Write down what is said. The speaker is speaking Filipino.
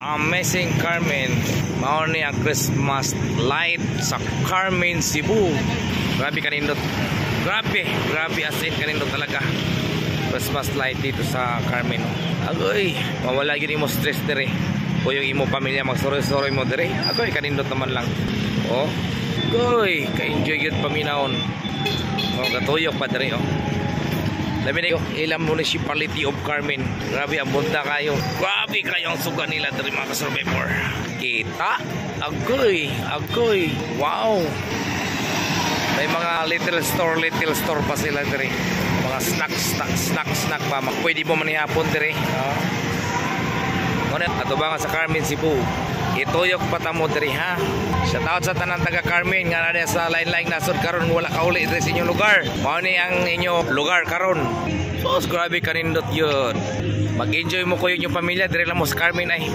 Amazing Carmen, mao ni ang Christmas light sa Carmen, Cebu. Grabe kanindot. Grabe as in kanindot talaga. Christmas light dito sa Carmen. Agoy, mawala gyud imo stress dire. O yung imo pamilya magsuroy-suroy mo dire. Agoy kanindot naman lang. Oh. Agoy, ka-enjoy gyud paminahon. Oh, gatuyok pa dire oh. Labi na yung ilang municipality of Carmen. Grabe ang bunta kayo. Grabe kayo ang suga nila dari mga ka-survivor. Kita? Agoy. Wow. May mga little store pa sila dari. Mga snack pa. Pwede mo manihapon dari. Ngunit atubangan sa Carmen, Cebu. Ituyok patamo dari ha. Shout out sa tanang taga Carmen nga na sa lain-laing nasod karon wala ka uli sa inyong lugar. Mao ni ang inyo lugar karon. So grabe kanindot yun. Mag-enjoy mo ko yung pamilya dire lang mo sa Carmen ay.